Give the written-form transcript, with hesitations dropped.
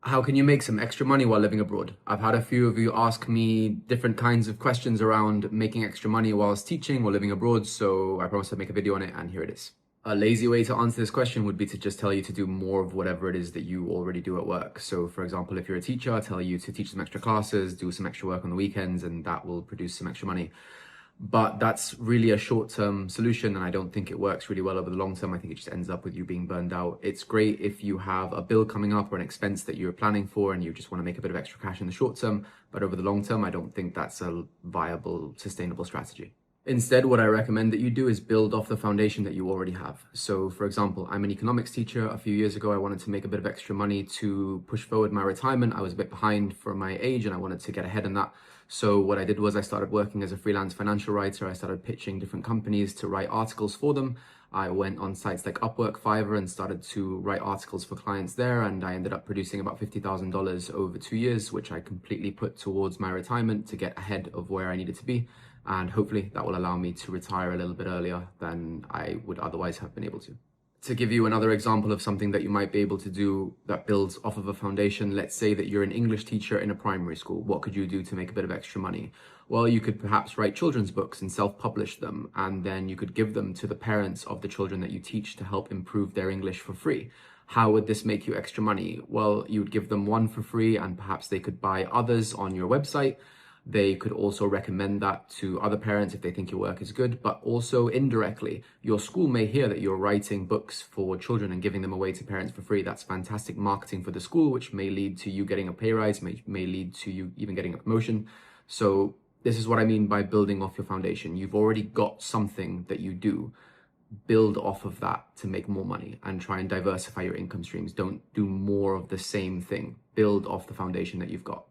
How can you make some extra money while living abroad? I've had a few of you ask me different kinds of questions around making extra money whilst teaching or living abroad, so I promised I'd make a video on it, and here it is. A lazy way to answer this question would be to just tell you to do more of whatever it is that you already do at work. So for example, if you're a teacher, I'll tell you to teach some extra classes, do some extra work on the weekends, and that will produce some extra money. But that's really a short-term solution, and I don't think it works really well over the long term. I think it just ends up with you being burned out. It's great if you have a bill coming up or an expense that you're planning for and you just want to make a bit of extra cash in the short term, but over the long term, I don't think that's a viable, sustainable strategy. Instead, what I recommend that you do is build off the foundation that you already have. So for example, I'm an economics teacher. A few years ago, I wanted to make a bit of extra money to push forward my retirement. I was a bit behind for my age and I wanted to get ahead in that. So what I did was I started working as a freelance financial writer. I started pitching different companies to write articles for them. I went on sites like Upwork, Fiverr, and started to write articles for clients there. And I ended up producing about $50,000 over 2 years, which I completely put towards my retirement to get ahead of where I needed to be. And hopefully that will allow me to retire a little bit earlier than I would otherwise have been able to. To give you another example of something that you might be able to do that builds off of a foundation, let's say that you're an English teacher in a primary school. What could you do to make a bit of extra money? Well, you could perhaps write children's books and self-publish them, and then you could give them to the parents of the children that you teach to help improve their English for free. How would this make you extra money? Well, you would give them one for free, and perhaps they could buy others on your website. They could also recommend that to other parents if they think your work is good, but also indirectly, your school may hear that you're writing books for children and giving them away to parents for free. That's fantastic marketing for the school, which may lead to you getting a pay rise, may lead to you even getting a promotion. So this is what I mean by building off your foundation. You've already got something that you do. Build off of that to make more money and try and diversify your income streams. Don't do more of the same thing. Build off the foundation that you've got.